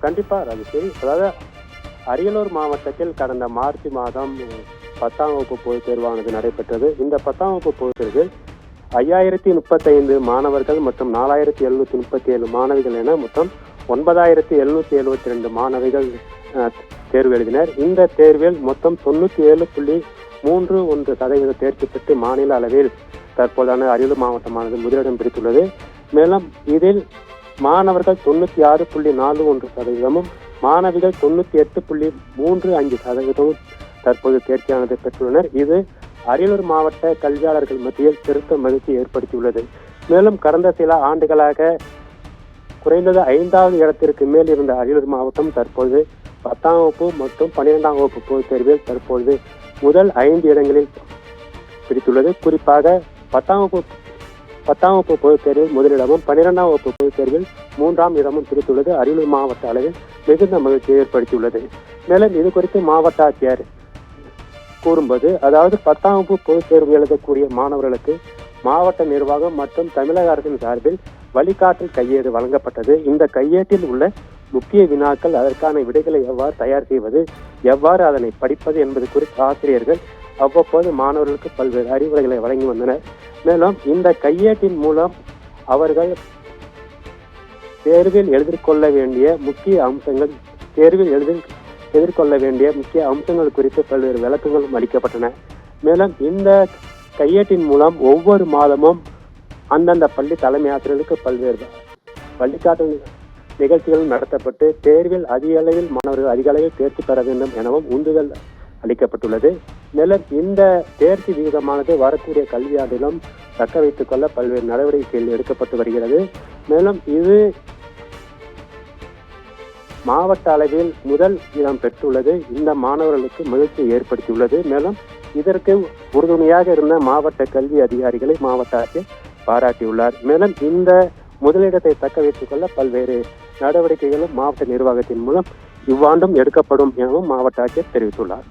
கண்டிப்பா ராஜேஸ்வரி. அதாவது அரியலூர் மாவட்டத்தில் கடந்த மார்ச் மாதம் 10ஆம் வகுப்பு பொதுத் தேர்வானது நடைபெற்றது. இந்த 10ஆம் வகுப்பு பொதுத் தேர்வில் 5035 மாணவர்கள் மற்றும் 4737 மாணவிகள் என மொத்தம் 9772 மாணவிகள் தேர்வு எழுதினர். இந்த தேர்வில் மொத்தம் 97.31% தேர்ச்சி பெற்று மாநில அளவில் தற்போதான அரியலூர் மாவட்டமானது முதலிடம் பிடித்துள்ளது. மேலும் இதில் மாணவர்கள் 96.41%, மாணவிகள் 98.35% தற்போது தேர்ச்சியானது பெற்றுள்ளனர். இது அரியலூர் மாவட்ட கல்வியாளர்கள் மத்தியில் பெருத்த மகிழ்ச்சி ஏற்படுத்தியுள்ளது. மேலும் கடந்த சில ஆண்டுகளாக குறைந்தது 5வது இடத்திற்கு மேல் இருந்த அரியலூர் மாவட்டம் தற்போது 10ஆம் வகுப்பு மற்றும் 12ஆம் வகுப்பு பொதுத் தேர்வில் தற்பொழுது முதல் 5 இடங்களில் பிடித்துள்ளது. குறிப்பாக 10ஆம் வகுப்பு பொதுத் தேர்வில் முதலிடமும் 12ஆம் வகுப்பு பொதுத் தேர்வில் 3ஆம் இடமும் பிடித்துள்ளது அரியலூர் மாவட்ட அளவில் மிகுந்த மகிழ்ச்சியை ஏற்படுத்தியுள்ளது. மேலும் இது குறித்து மாவட்ட ஆட்சியர் கூறும்போது, அதாவது 10ஆம் வகுப்பு பொதுத் தேர்வு எழுதக்கூடிய மாணவர்களுக்கு மாவட்ட நிர்வாகம் மற்றும் தமிழக அரசின் சார்பில் வழிகாட்டல் கையேடு வழங்கப்பட்டது. இந்த கையேட்டில் உள்ள முக்கிய வினாக்கள், அதற்கான விடைகளை எவ்வாறு தயார் செய்வது, எவ்வாறு அதனை படிப்பது என்பது குறித்து ஆசிரியர்கள் அவ்வப்போது மாணவர்களுக்கு பல்வேறு அறிவுரைகளை வழங்கி வந்தனர். மேலும் இந்த கையேட்டின் மூலம் அவர்கள் தேர்வில் எதிர்கொள்ள வேண்டிய முக்கிய அம்சங்கள் குறித்து பல்வேறு விளக்கங்களும் அளிக்கப்பட்டன. மேலும் இந்த கையேட்டின் மூலம் ஒவ்வொரு மாதமும் அந்தந்த பள்ளி தலைமை ஆசிரியர்களுக்கு பல்வேறு வழிகாட்டல் நிகழ்ச்சிகள் நடத்தப்பட்டு தேர்வில் மாணவர்கள் அதிக அளவில் தேர்ச்சி பெற வேண்டும் எனவும் உந்துதல் அளிக்கப்பட்டுள்ளது. மேலும் இந்த தேர்ச்சி விகிதமானது வரக்கூடிய கல்வியாண்டிலும் தக்க வைத்துக் கொள்ள பல்வேறு நடவடிக்கைகள் எடுக்கப்பட்டு வருகிறது. மேலும் இது மாவட்ட அளவில் முதல் இடம் பெற்றுள்ளது. இந்த மாணவர்களுக்கு மகிழ்ச்சியை ஏற்படுத்தியுள்ளது. மேலும் இதற்கு உறுதுணையாக இருந்த மாவட்ட கல்வி அதிகாரிகளை மாவட்ட ஆட்சியர் பாராட்டியுள்ளார். மேலும் இந்த முதலிடத்தை தக்க வைத்துக் கொள்ள பல்வேறு நடவடிக்கைகளும் மாவட்ட நிர்வாகத்தின் மூலம் இவ்வாண்டும் எடுக்கப்படும் எனவும் மாவட்ட ஆட்சியர் தெரிவித்துள்ளார்.